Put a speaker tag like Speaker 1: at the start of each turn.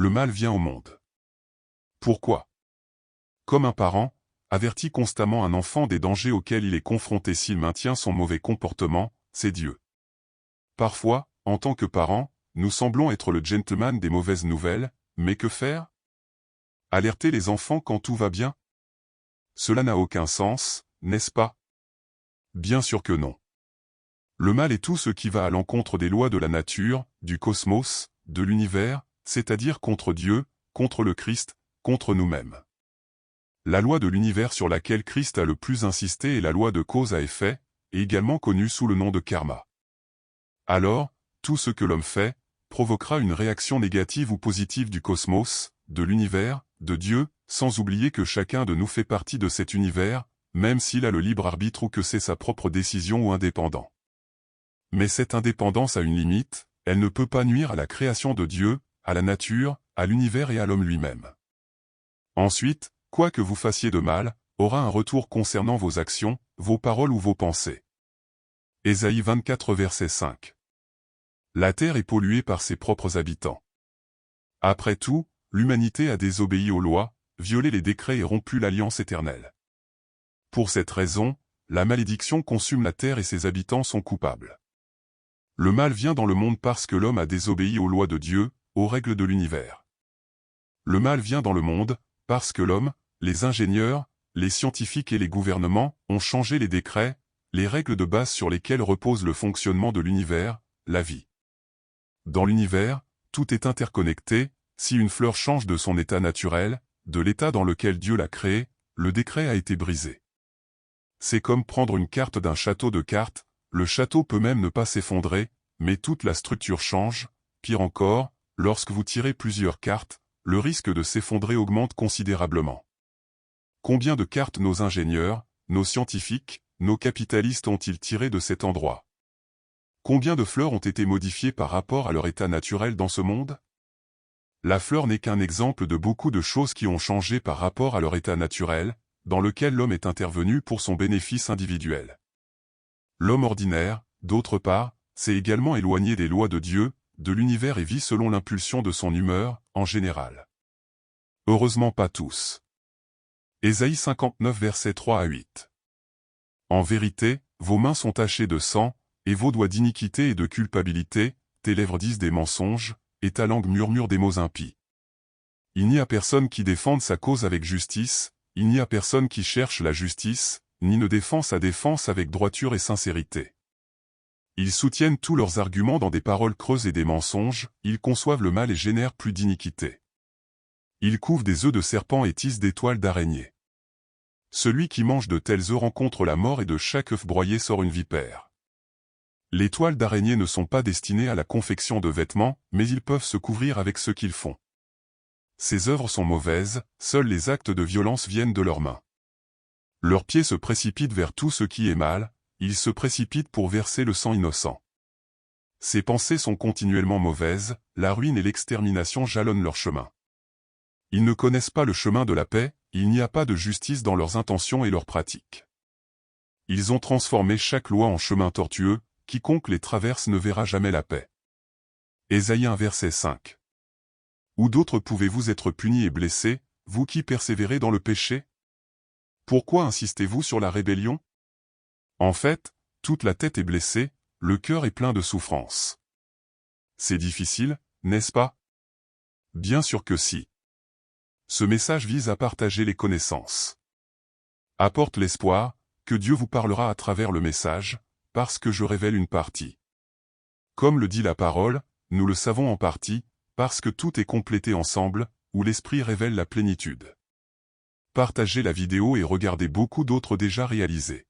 Speaker 1: le mal vient au monde. Pourquoi? Comme un parent avertit constamment un enfant des dangers auxquels il est confronté s'il maintient son mauvais comportement, c'est Dieu. Parfois, en tant que parents, nous semblons être le gentleman des mauvaises nouvelles, mais que faire? Alerter les enfants quand tout va bien? Cela n'a aucun sens, n'est-ce pas? Bien sûr que non. Le mal est tout ce qui va à l'encontre des lois de la nature, du cosmos, de l'univers, c'est-à-dire contre Dieu, contre le Christ, contre nous-mêmes. La loi de l'univers sur laquelle Christ a le plus insisté est la loi de cause à effet, et également connue sous le nom de karma. Alors, tout ce que l'homme fait, provoquera une réaction négative ou positive du cosmos, de l'univers, de Dieu, sans oublier que chacun de nous fait partie de cet univers, même s'il a le libre arbitre ou que c'est sa propre décision ou indépendant. Mais cette indépendance a une limite, elle ne peut pas nuire à la création de Dieu, à la nature, à l'univers et à l'homme lui-même. Ensuite, quoi que vous fassiez de mal, aura un retour concernant vos actions, vos paroles ou vos pensées. Ésaïe 24 verset 5. La terre est polluée par ses propres habitants. Après tout, l'humanité a désobéi aux lois, violé les décrets et rompu l'alliance éternelle. Pour cette raison, la malédiction consume la terre et ses habitants sont coupables. Le mal vient dans le monde parce que l'homme a désobéi aux lois de Dieu, aux règles de l'univers. Le mal vient dans le monde parce que l'homme, les ingénieurs, les scientifiques et les gouvernements ont changé les décrets, les règles de base sur lesquelles repose le fonctionnement de l'univers, la vie. Dans l'univers, tout est interconnecté, si une fleur change de son état naturel, de l'état dans lequel Dieu l'a créée, le décret a été brisé. C'est comme prendre une carte d'un château de cartes, le château peut même ne pas s'effondrer, mais toute la structure change, pire encore, lorsque vous tirez plusieurs cartes, le risque de s'effondrer augmente considérablement. Combien de cartes nos ingénieurs, nos scientifiques, nos capitalistes ont-ils tiré de cet endroit? Combien de fleurs ont été modifiées par rapport à leur état naturel dans ce monde? La fleur n'est qu'un exemple de beaucoup de choses qui ont changé par rapport à leur état naturel, dans lequel l'homme est intervenu pour son bénéfice individuel. L'homme ordinaire, d'autre part, s'est également éloigné des lois de Dieu, de l'univers et vit selon l'impulsion de son humeur, en général. Heureusement pas tous. Ésaïe 59 versets 3 à 8. En vérité, vos mains sont tachées de sang, et vos doigts d'iniquité et de culpabilité, tes lèvres disent des mensonges, et ta langue murmure des mots impies. Il n'y a personne qui défende sa cause avec justice, il n'y a personne qui cherche la justice, ni ne défend sa défense avec droiture et sincérité. Ils soutiennent tous leurs arguments dans des paroles creuses et des mensonges, ils conçoivent le mal et génèrent plus d'iniquité. Ils couvent des œufs de serpent et tissent des toiles d'araignée. Celui qui mange de tels œufs rencontre la mort et de chaque œuf broyé sort une vipère. Les toiles d'araignée ne sont pas destinées à la confection de vêtements, mais ils peuvent se couvrir avec ce qu'ils font. Ces œuvres sont mauvaises, seuls les actes de violence viennent de leurs mains. Leurs pieds se précipitent vers tout ce qui est mal, ils se précipitent pour verser le sang innocent. Ces pensées sont continuellement mauvaises, la ruine et l'extermination jalonnent leur chemin. Ils ne connaissent pas le chemin de la paix, il n'y a pas de justice dans leurs intentions et leurs pratiques. Ils ont transformé chaque loi en chemin tortueux, quiconque les traverse ne verra jamais la paix. Ésaïe 1 verset 5. Où d'autres pouvez-vous être punis et blessés, vous qui persévérez dans le péché? Pourquoi insistez-vous sur la rébellion? En fait, toute la tête est blessée, le cœur est plein de souffrance. C'est difficile, n'est-ce pas? Bien sûr que si. Ce message vise à partager les connaissances. Apporte l'espoir, que Dieu vous parlera à travers le message, parce que je révèle une partie. Comme le dit la parole, nous le savons en partie, parce que tout est complété ensemble, où l'Esprit révèle la plénitude. Partagez la vidéo et regardez beaucoup d'autres déjà réalisées.